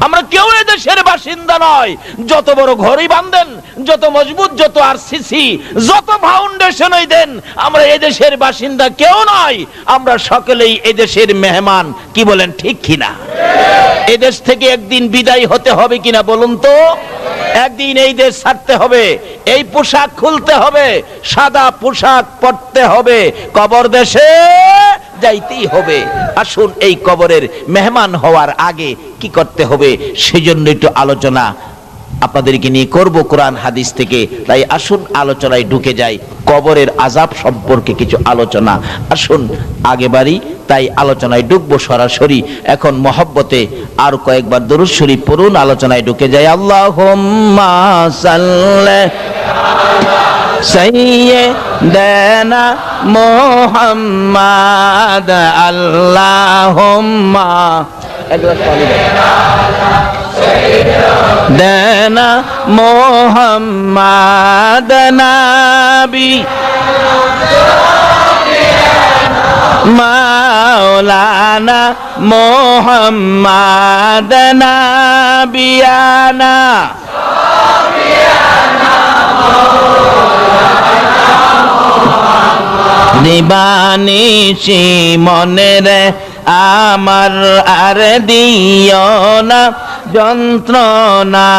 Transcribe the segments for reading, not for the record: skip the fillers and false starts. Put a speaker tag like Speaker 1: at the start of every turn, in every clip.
Speaker 1: আমরা কেউ এদেশের বাসিন্দা নয়। যত বড় ঘরই বাঁধেন, যত মজবুত, যত আরসিসি, যত ফাউন্ডেশনই দেন, আমরা এদেশের বাসিন্দা কেউ নয়। আমরা সকলেই এদেশের মেহমান। কি বলেন, ঠিক কিনা? এদেশ থেকে একদিন বিদায় হতে হবে কিনা বলুন তো? একদিন এই দেশ ছাড়তে হবে, এই পোশাক খুলতে হবে, সাদা পোশাক পরতে হবে, কবর দেশে যাইতেই হবে। আসুন এই কবরের মেহমান হওয়ার আগে কি করতে হবে সেজন্য একটু আলোচনা আপনাদেরকে নিয়ে করব কোরআন হাদিস থেকে। তাই আসুন আলোচনায় ঢুকে যাই। কবরের আযাব সম্পর্কে কিছু আলোচনা। আসুন আগে বাড়ি, তাই আলোচনায় ঢুকবো সরাসরি। এখন মহব্বতে আর কয়েকবার দরুদ শরীফ পড়ুন, আলোচনায় ঢুকে যাই। আল্লাহুম্মা সাল্লি সাইয়্যিদানা মুহাম্মাদ, আল্লাহুম্মা সাইয়্যিদানা মুহাম্মাদ নবী মাওলানা মুহাম্মাদ নবিয়ানা দিবানিশি মনের আমার আর দিও না যন্ত্রণা,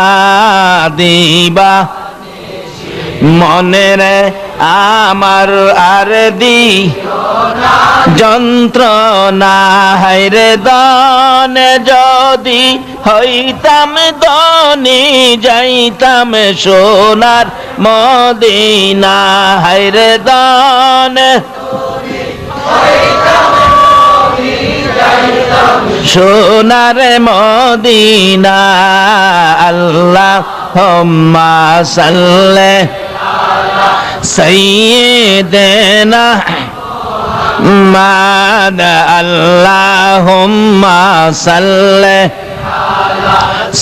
Speaker 1: দিবা মনের আমার আর যন্ত্রণা, হায়রে দান যদি হইতাম ধনী যাইতাম সোনার মদিনা, হায়রে দান সোনার মদিনা। আল্লাহুম্মা সাল্লি সাইয়্যিদানা মুহাম্মাদ, আল্লাহুম্মা সাল্লি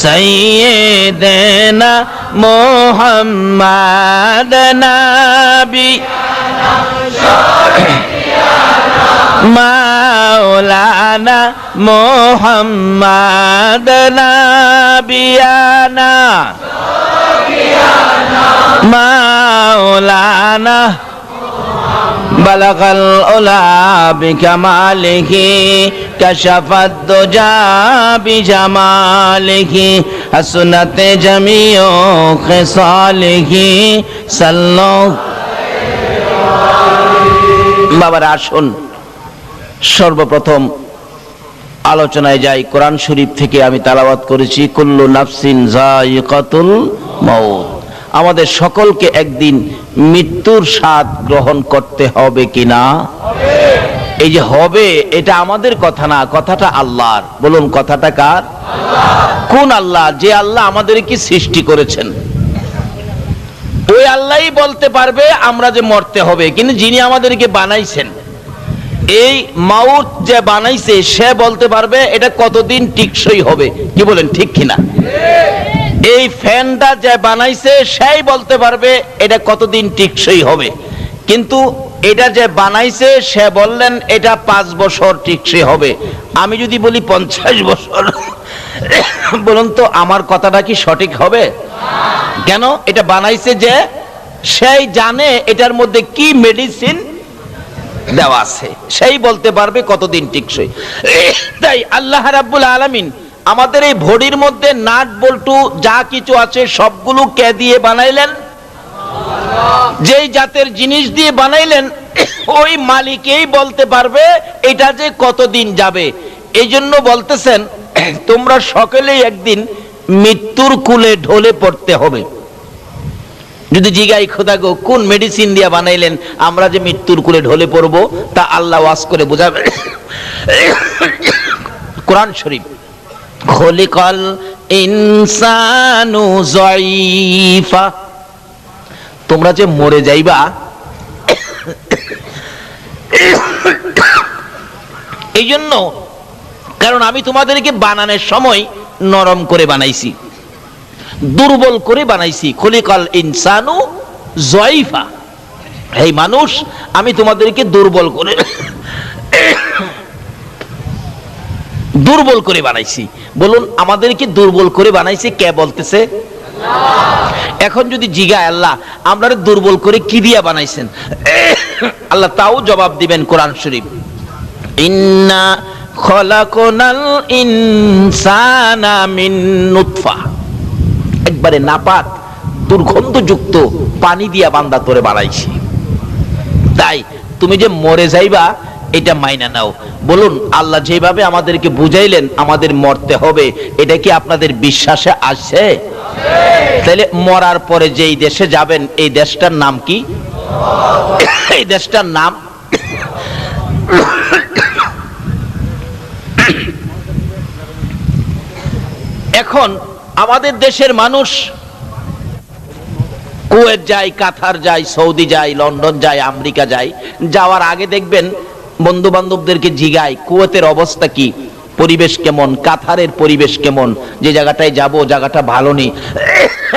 Speaker 1: সাইয়্যিদানা মুহাম্মাদ নবী মাওলানা মুহাম্মাদ নবিয়ানা মাওলানা বালাগাল উলা বিকামালিহি কাশাফাদ দুজা বিজামালিহি হাসনাতে জামিউ খিসালিহি সাল্লাল্লাহু। বাবার আসুন সর্বপ্রথম আলোচনায় যাই। কোরআন শরীফ থেকে আমি তেলাওয়াত করেছি, কুল্লু নাফসিন যায়িকাতুল মাউত। আমাদের সকলকে একদিন মৃত্যুর স্বাদ গ্রহণ করতে হবে কিনা? এই যে হবে, এটা আমাদের কথা না, কথাটা আল্লাহর। বলুন, কথাটা কার? কোন আল্লাহ? যে আল্লাহ আমাদেরকে সৃষ্টি করেছেন, ওই আল্লাহই বলতে পারবে আমরা যে মরতে হবে। কিন্তু যিনি আমাদেরকে বানাইছেন, এই মাউত যে বানাইছে, সে বলতে পারবে এটা কতদিন টিকসই হবে। কি বলেন, ঠিক কিনা? এই ফ্যানটা যে বানাইছে, সেই বলতে পারবে এটা কতদিন টিকসই হবে। কিন্তু এটা যে বানাইছে, সে বললেন এটা 5 বছর টিকসই হবে। আমি যদি বলি 50 বছর, বলুন তো আমার কথাটা কি সঠিক হবে? কেন? এটা বানাইছে যে, সেই জানে এটার মধ্যে কি মেডিসিন দেওয়া আছে, সেই বলতে পারবে কতদিন টিকসই। তাই আল্লাহ রাব্বুল আলামিন আমাদের এই বডির মধ্যে নাট বল্টু যা কিছু আছে সবগুলো কে দিয়ে বানাইলেন? যেই জাতের জিনিস দিয়ে বানাইলেন, ওই মালিকই বলতে পারবে এটা যে কতদিন যাবে। এই জন্য বলতেছেন, তোমরা সকলেই একদিন মৃত্যুর কুলে ঢলে পড়তে হবে। যদি জিগাই, খোদা গো, কোন মেডিসিন দিয়া বানাইলেন আমরা যে মৃত্যুর কুলে ঢলে পড়বো, তা আল্লাহ ওয়াজ করে বোঝাবে। কোরআন শরীফ, খলিকাল ইনসানু যায়িফা, তোমরা যে মরে যাইবা, এই জন্য, কারণ আমি তোমাদেরকে বানানোর সময় নরম করে বানাইছি, দুর্বল করে বানাইছি। খলিকাল ইনসানু যায়িফা, এই মানুষ আমি তোমাদেরকে দুর্বল করে দুর্বল করে বানাইছি। বলুন আমাদেরকে দুর্বল করে বানাইছে কে বলতেছে? এখন যদি জিগায় আল্লাহ আপনারা দুর্বল করে কি দিয়া বানাইছেন, আল্লাহ তাও জবাব দিবেন কোরআন শরীফ, ইন্না খলাকনাল ইনসানা মিন নুতফা, একবারে নাপাক দুর্গন্ধযুক্ত পানি দিয়া বান্দা তোরে বানাইছি, তাই তুমি যে মরে যাইবা এটা মাইনা নাও। বলুন আল্লাহ যেভাবে আমাদেরকে বুঝাইলেন আমাদের মরতে হবে, এটা কি আপনাদের বিশ্বাসে আসছে? তাহলে মরার পরে যেই দেশে যাবেন এই দেশটার নাম কি? এই দেশটার নাম এখন আমাদের দেশের মানুষ কুয়েত যায়, কাতার যায়, সৌদি যায়, লন্ডন যায়, আমেরিকা যায়, যাওয়ার আগে দেখবেন বন্ধু বান্ধবদেরকে জিগায় কুয়েতের অবস্থা কি, পরিবেশ কেমন, কাতারের পরিবেশ কেমন, যে জায়গাটায় যাব জায়গাটা ভালো নেই,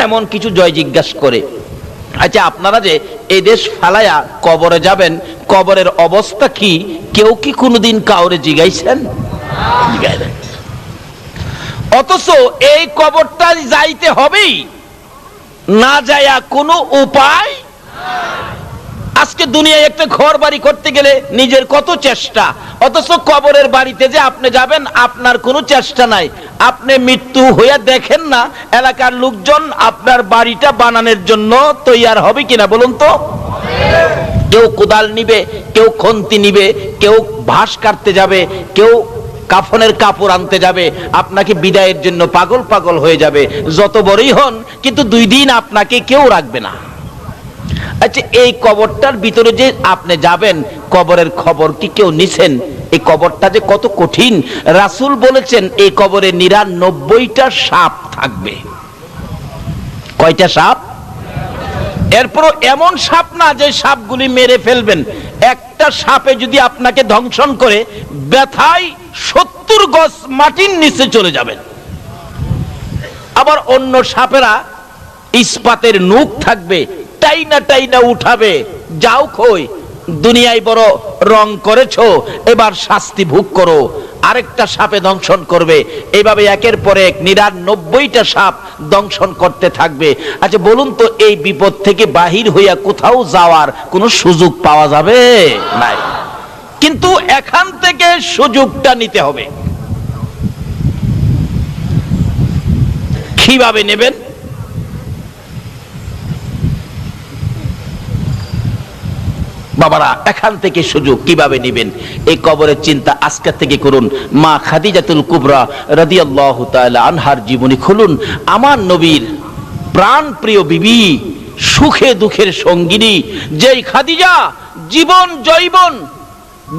Speaker 1: এমন কিছু জয় জিজ্ঞাসা করে। আচ্ছা আপনারা যে এই দেশ ফালায়া কবরে যাবেন, কবরের অবস্থা কি কেউ কি কোনোদিন কাউরে জিগাইছেন? জিগায় না। অথচ এই কবরটা যাইতে হবেই, না যায়া কোনো উপায়। আজকে দুনিয়ায় একটা ঘর বাড়ি করতে গেলে নিজের কত চেষ্টা, অথচ কবরের বাড়িতে যে আপনি যাবেন আপনার কোনো চেষ্টা নাই। আপনি মৃত্যু হইয়া দেখেন না এলাকার লোকজন আপনার বাড়িটা বানানোর জন্য তৈয়ার হবে কিনা বলুন তো? কেউ কোদাল নিবে, কেউ খন্তি নিবে, কেউ ঘাস কাটতে যাবে, কেউ কাফনের কাপড় আনতে যাবে, আপনাকে বিদায়ের জন্য পাগল পাগল হয়ে যাবে যত বড়ই হন, কিন্তু 2 দিন আপনাকে কেউ রাখবে না। আচ্ছা এই কবরটার ভিতরে যে আপনি যাবেন, কবরের খবর কি কেউ নিছেন? এই কবরটা যে কত কঠিন, রাসূল বলেছেন এই কবরে 99টা সাপ থাকবে। কয়টা সাপ? এরপর এমন সাপ না যে সাপগুলি মেরে ফেলবেন, একটা সাপে যদি আপনাকে ধ্বংসন করে ব্যথায় 70 গজ মাটির নিচে চলে যাবেন। আবার অন্য সাপেরা ইস্পাতের নূক থাকবে, টাইনা টাইনা উঠাবে, যাও কই দুনিয়ায় বড় রং করেছো, এবার শাস্তি ভোগ করো। আরেকটা সাপে দংশন করবে, এইভাবে একের পর এক 99টা সাপ দংশন করতে থাকবে। আচ্ছা বলুন তো এই বিপদ থেকে বাহির হইয়া কোথাও যাওয়ার কোনো সুযোগ পাওয়া যাবে? নাই। কিন্তু এখান থেকে সুযোগটা নিতে হবে। কিভাবে নেবেন? বাবারা এখান থেকে সুযোগ কিভাবে নেবেন এই কবরের চিন্তা আজকে থেকে করুন। মা খাদিজাতুল কুবরা রাদিয়াল্লাহু তাআলা আনহার জীবনী খুলুন। আমার নবীর প্রাণ প্রিয় বিবি, সুখে দুঃখের সঙ্গিনী, যেই খাদিজা জীবন জৈবন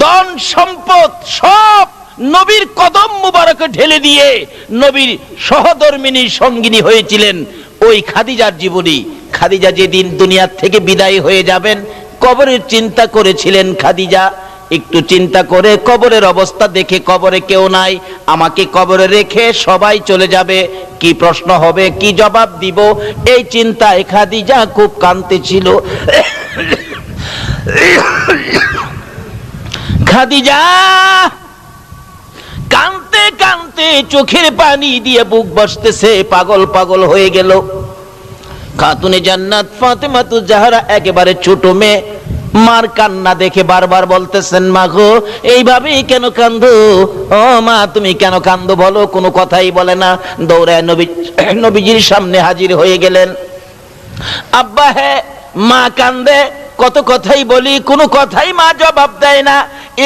Speaker 1: ধন সম্পদ সব নবীর কদম মুবারকে ঢেলে দিয়ে নবীর সহধর্মিনী সঙ্গিনী হয়েছিলেন, ওই খাদিজার জীবনী। খাদিজা যেদিন দুনিয়া থেকে বিদায় হয়ে যাবেন কবরের চিন্তা করেছিলেন খাদিজা। একটু চিন্তা করে কবরের অবস্থা দেখে, কবরে কেউ নাই, আমাকে কবরে রেখে সবাই চলে যাবে, কি প্রশ্ন হবে, কি জবাব দিব, এই চিন্তায় খাদিজা খুব কাঁদতেছিল। খাদিজা কাঁদতে কাঁদতে চোখের পানি দিয়ে বুক বসতেছে, পাগল পাগল হয়ে গেল। খাতুনে জান্নাত ফাতেমাতুজ জাহরা একেবারে ছোট মেয়ে, মার কান্না দেখে বারবার বলতেছেন, মা গো এইভাবেই কেন কান্দো? ও মা তুমি কেন কান্দো বলো? কোনো কথাই বলে না। দৌড়ায় নবীজির সামনে হাজির হয়ে গেলেন। আব্বা হ্যাঁ, মা কান্দে, কত কথাই বলি, কোনো কথাই মা জবাব দেয় না।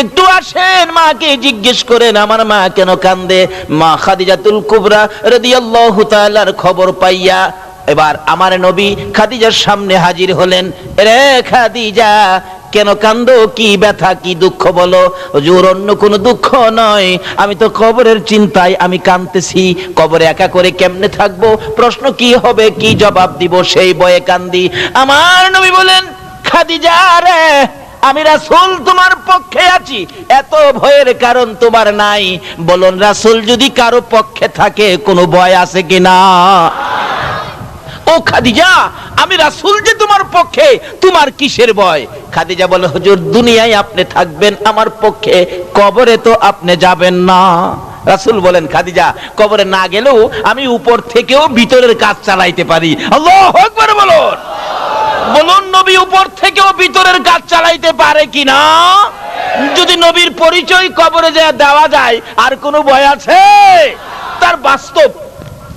Speaker 1: একটু আসেন মাকে জিজ্ঞেস করেন আমার মা কেন কান্দে। মা খাদিজাতুল কুবরা রাদিয়াল্লাহু তাআলার খবর পাইয়া এবার আমার নবী খাদিজার সামনে হাজির হলেন। রে খাদিজা কেন কান্দো, কি ব্যথা কি দুঃখ বলো? হুজুর অন্য কোনো দুঃখ নয়, আমি তো কবরের চিন্তায় আমি কাঁদতেছি। কবরে একা করে কেমনে থাকবো, প্রশ্ন কি হবে, কি জবাব দিব, সেই ভয়ে কান্দি। আমার নবী বলেন, খাদিজা রে আমি রাসূল তোমার পক্ষে আছি, এত ভয়ের কারণ তোমার নাই। বলুন রাসূল যদি কারো পক্ষে থাকে কোনো ভয় আছে কিনা? ও খাদিজা আমি রাসূল যে তোমার পক্ষে, তোমার কিসের ভয়? খাদিজা বলে, হুজুর দুনিয়ায় আপনি থাকবেন আমার পক্ষে, কবরে তো আপনি যাবেন না। রাসূল বলেন, খাদিজা, কবরে না গেলেও আমি উপর থেকেও ভিতরের কাজ চালাইতে পারি। আল্লাহু আকবার বলুন। বলুন, নবী উপর থেকেও ভিতরের কাজ চালাইতে পারে কিনা? যদি নবীর পরিচয় কবরে যায় দেওয়া যায়, আর কোনো ভয় আছে? তার বাস্তব।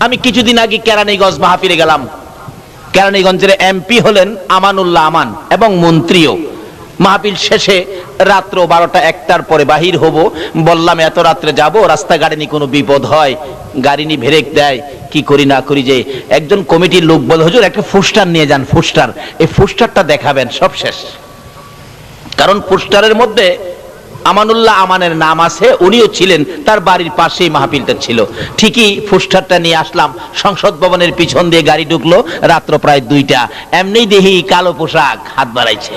Speaker 1: আমি কিছুদিন আগে কেরানীগঞ্জ মাহফিলে গেলাম। কেরানীগঞ্জের এমপি হলেন আমানুল্লাহ আমান এবং মন্ত্রীও। মাহফিল শেষে রাত্র 12টা 1টার পরে বাহির হব। বললাম এত রাত্রে যাব, রাস্তাঘাটে নি কোনো বিপদ হয়, গাড়ি নি ব্রেক দেয়, কি করি না করি। যে একজন কমিটির লোক বলে, হুজুর একটা পোস্টার নিয়ে যান, পোস্টার, এই পোস্টারটা দেখাবেন। সব শেষ, কারণ পোস্টারের মধ্যে আমানুল্লাহ আমানের নাম আছে, উনিও ছিলেন, তার বাড়ির পাশেই মাহফিলটা ছিল। ঠিকই পোস্টারটা নিয়ে আসলাম, সংসদ ভবনের পিছন দিয়ে গাড়ি ঢুকলো, রাত্র প্রায় 2টা। এমনি দেখি কালো পোশাক হাত বাড়াইছে।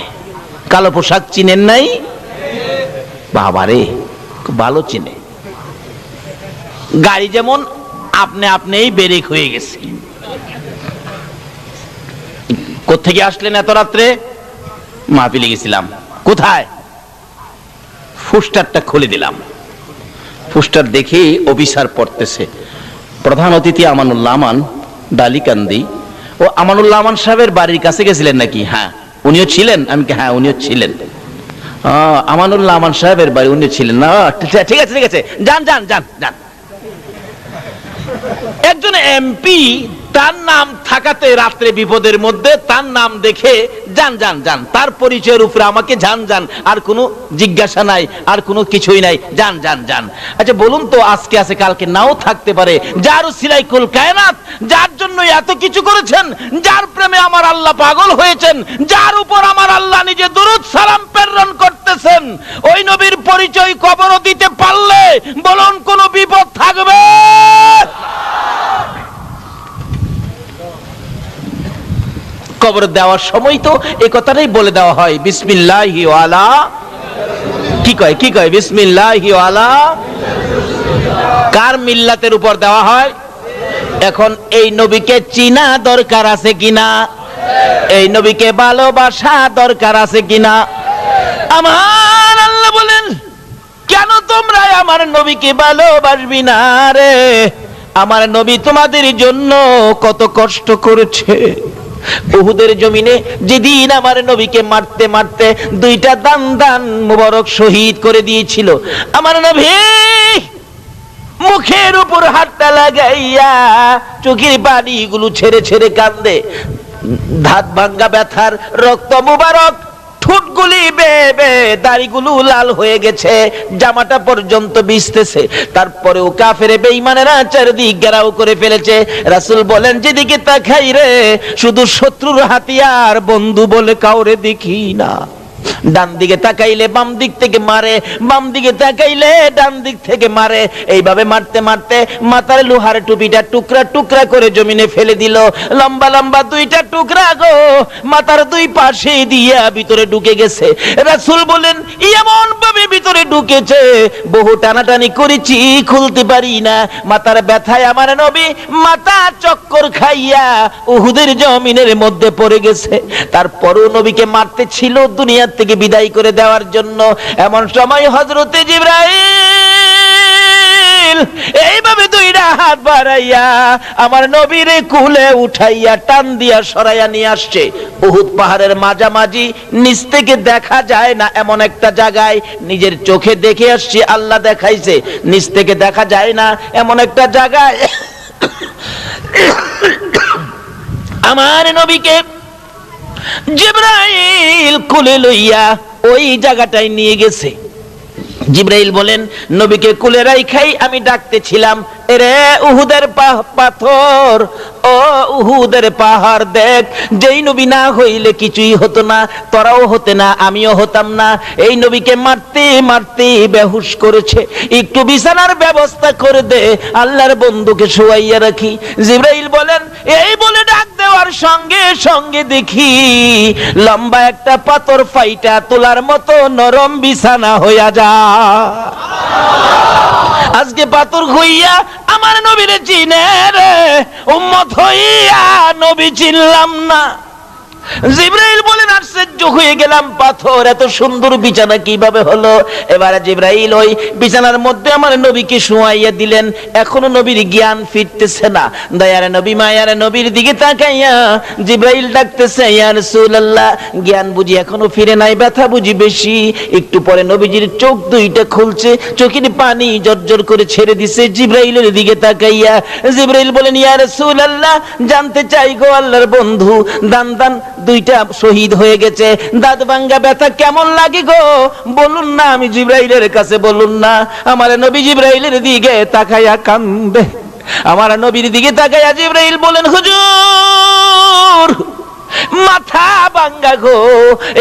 Speaker 1: কালো পোশাক চিনেন নাই? বাবারে, ভালো চিনে। গাড়ি যেমন আপনি আপনিই ব্রেক হয়ে গেছে। কোত্থেকে আসলেন এত রাত্রে? মাহফিলে গেছিলাম। কোথায়? পোস্টারটা খুলে দিলাম। পোস্টার দেখে অফিসার পড়তেছে, প্রধান অতিথি আমানুল্লাহ আমান, ডালিকান্দি। ও আমানুল্লাহ আমান সাহেবের বাড়ির কাছে গেছিলেন নাকি? হ্যাঁ। উনিও ছিলেন? আমি হ্যাঁ, উনিও ছিলেন। আমানুল্লাহ আমান সাহেবের বাড়ি, উনি ছিলেন না? ঠিক আছে, ঠিক আছে, যান যান যান যান। একজন এমপি, তার নাম থাকাতে রাত্রে বিপদের মধ্যে তার নাম দেখে যান যান যান, তার পরিচয়ের উপরে আমাকে যান যান, আর কোনো জিজ্ঞাসা নাই, আর কোনো কিছুই নাই, যান যান যান। আচ্ছা বলুন তো, আজকে আছে কালকে নাও থাকতে পারে, যার উসিলায় কুল কায়নাত, যার জন্য এত কিছু করেছেন, যার প্রেমে আমার আল্লাহ পাগল হয়েছেন, যার উপর আমার আল্লাহ নিজে দুরূদ সালাম প্রেরণ করতেছেন, ওই নবীর পরিচয় কবর দিতে পারলে বলুন কোনো বিপদ থাকবে? কবর দেওয়ার সময় তো এই কথাটাই বলে দেওয়া হয়, বিসমিল্লাহি ওয়ালা, কি কয়, কি কয়? বিসমিল্লাহি ওয়ালা। কার মিল্লাতের উপর দেওয়া হয়? এখন এই নবীকে চিনা দরকার আছে কিনা? এই নবীকে ভালোবাসা দরকার আছে কিনা? আমার আল্লাহ বলেন, কেন তোমরা আমার নবীকে ভালোবাসবি না রে? আমার নবী তোমাদের জন্য কত কষ্ট করেছে। উহুদের জমিনে যেদিন আমার নবীকে মারতে মারতে 2টা দান দান মুবারক শহীদ করে দিয়েছিল, আমার নবী মুখের উপর হাতটা লাগাইয়া চোখের পানিগুলো ছেড়ে ছেড়ে কান্দে। দাঁত ভাঙ্গা ব্যথার রক্ত মুবারক, ঠোঁটগুলি বেবে, দাড়িগুলো লাল হয়ে গেছে, জামাটা পর্যন্ত ভিজতেছে। তারপরেও কাফের বেঈমানেরা চারদিক ঘেরাও করে ফেলেছে। রাসূল বলেন, যেদিকে তাকাই রে শুধু শত্রুর হাতিয়ার, বন্ধু বলে কাউরে দেখি না। ডান দিকে তাকাইলে বাম দিক থেকে মারে, বাম দিকে তাকাইলে ডান দিক থেকে মারে। এইভাবে মারতে মারতে মাথার লোহার টুপিটা টুকরা টুকরা করে জমিনে ফেলে দিল। লম্বা লম্বা 2টা টুকরা গো মাথার 2 পাশে দিয়া ভিতরে ঢুকে গেছে। রাসূল বলেন, এমন ভাবে ভিতরে ঢুকেছে, বহু টানাটানি করেছি, খুলতে পারি না। মাথার ব্যথায় আমার নবী মাথা চক্কর খাইয়া উহুদের জমিনের মধ্যে পড়ে গেছে। তারপরও নবীকে মারতে ছিল দুনিয়া থেকে বিদায় করে দেওয়ার জন্য। এমন সময় হযরতে জিবরাইল এইভাবে 2টা হাত বাড়াইয়া আমার নবীর কুলে উঠাইয়া টান দিয়া সরাইয়া নিয়ে আসছে। উহুদ পাহাড়ের মাঝামাঝি, নিচ থেকে দেখা যায় না এমন একটা জায়গায়, নিজের চোখে দেখে আসছি, আল্লাহ দেখাইছে, নিচ থেকে দেখা যায় না এমন একটা জায়গায় আমার নবীকে জিবরাইল কোলে লইয়া ওই জায়গাটায় নিয়ে গেছে। জিবরাইল বলেন, নবীকে কোলে রাইখাই আমি ডাকতেছিলাম, এরে উহুদের পাথর, ও উহুদের পাহাড় দেখ, যেই নবী না হইলে কিছুই হতো না, তোরাও হতে না, আমিও হতাম না। এই নবীকে মারতে মারতে বেহুশ করেছে, একটু বিছানার ব্যবস্থা করে দে, আল্লাহর বন্ধুকে শোয়াইয়া রাখি। জিবরাইল বলেন, এই বলে ডাক দেওয়ার সঙ্গে সঙ্গে দেখি লম্বা একটা পাথর ফাইটা তোলার মতো নরম বিছানা হইয়া যা। আজকে পাথর হইয়া আমার নবীরে চিনে রে, উম্মত হইয়া নবী চিনলাম না। জিবরাইল বলেন আশ্চর্য হয়ে গেলাম, পাথর এত সুন্দর বিছানা কিভাবে হলো? এবারে জিবরাইল ওই বিছানার মধ্যে আমার নবীকে শোয়াইয়া দিলেন। এখনো নবীর জ্ঞান ফিরতেছে না। দয়ার নবী মায়ার নবীর দিকে তাকাইয়া জিবরাইল ডাকতেছে, ইয়া রাসূলুল্লাহ, জ্ঞান বুঝি এখনো ফিরে নাই, ব্যথা বুঝি বেশি? একটু পরে নবীজির চোখ দুইটা খুলছে, চোখের পানি জর্জর করে ছেড়ে দিছে। জিবরাইলের দিকে তাকাইয়া জিবরাইল বলেন, ইয়া রাসূলুল্লাহ, জানতে চাই গো আল্লাহর বন্ধু, দান দুইটা শহীদ হয়ে গেছে, দাঁত ভাঙ্গা ব্যথা কেমন লাগে গো? বলুন না, আমি জিবরাইলের কাছে বলুন না। আমার নবী জিবরাইলের দিকে তাকাইয়া কান্দে। আমার নবীর দিকে তাকাইয়া জিবরাইল বলেন, হুজুর, মাথা ভাঙ্গা গো,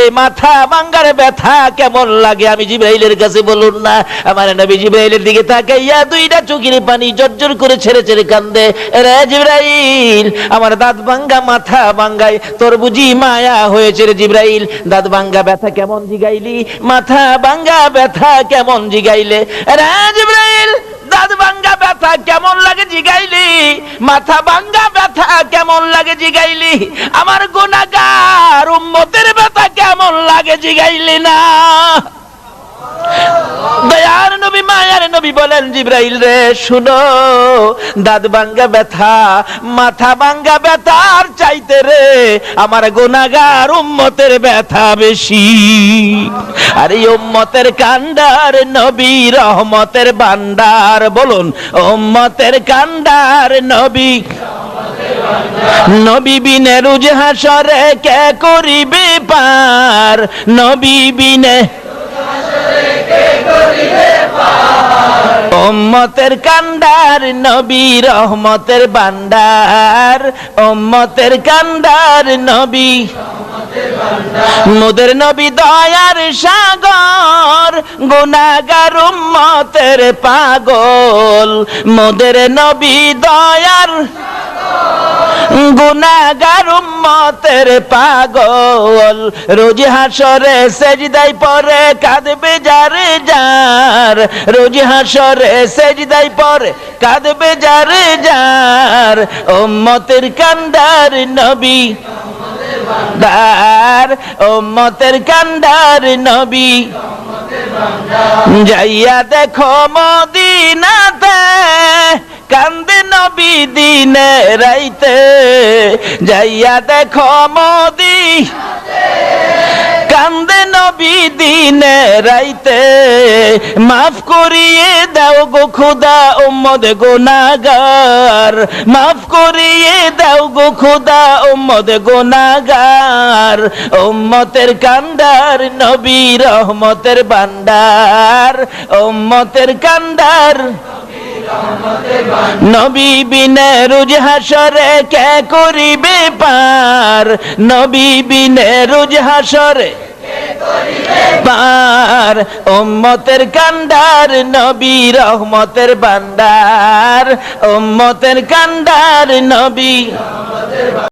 Speaker 1: এই মাথা ভাঙ্গার ব্যথা কেমন লাগে আমি জিবরাইলের কাছে বলুন না। আমার নবী জিবরাইলের দিকে তাকাইয়া দুইটা চোখের পানি জর্জর করে ছেড়ে ছেড়ে কান্দে। রে জিবরাইল, আমার দাঁত ভাঙ্গা মাথা ভাঙ্গায় তোর বুঝি মায়া হয়েছে রে জিবরাইল? দাঁত ভাঙ্গা ব্যথা কেমন জিগাইলি, মাথা ভাঙ্গা ব্যথা কেমন জিগাইলে? রে জিবরাইল, দাঁত ভাঙ্গা ব্যথা কেমন লাগে জিগাইলি, মাথা ভাঙ্গা ব্যথা কেমন লাগে জিগাইলি, আমার গুনাহগার উম্মতের ব্যথা কেমন লাগে জিগাইলি না? দয়ার নবী মায়ার নবী বলেন, জিবরাইল রে শুনো, দাঁত ভাঙ্গা ব্যথা মাথা ভাঙ্গা ব্যথার চাইতে রে আমার গুনাহগার উম্মতের ব্যথা বেশি। আর এই উম্মতের কান্ডার নবী রহমতের ভান্ডার, বলুন উম্মতের কান্ডার নবী। নবী বিনে রোজ হাসরে কে করিবে পার, নবী বিনে উম্মতের কান্ডার নবী রহমতের ভান্ডার, উম্মতের কান্ডার নবী। মোদের নবী দয়ার সাগর, গুনাহগার উম্মতের পাগল। মোদের নবী দয়ার গুনাহগার উম্মতের পাগল। রোজ হাসরে সেজদায় পড়ে কাঁদবে যারে যার, রোজ হাসরে সেজদায় পড়ে কাঁদবে যারে যার। উম্মতের কান্ডার নবী দার, উম্মতের কান্ডার নবী। যাইয়া দেখো মদিনাতে কান্দে নবী দিনে রাইতে, যাইয়া দেখো মদিনাতে কান্দে নবী দিনে রাইতে। মাফ করিয়ে দাও গো খোদা উম্মত গুনাহগার, মাফ করিয়ে দাও গো খোদা উম্মত গুনাহগার। উম্মতের কান্ডার নবী রহমতের ভান্ডার, উম্মতের কান্ডার নবী বিনে রোজ হাসরে কে করিবে পার, নবী বিনে রোজ হাসরে পার। উম্মতের কান্ডার নবী রহমতের ভান্ডার, উম্মতের কান্ডার নবী।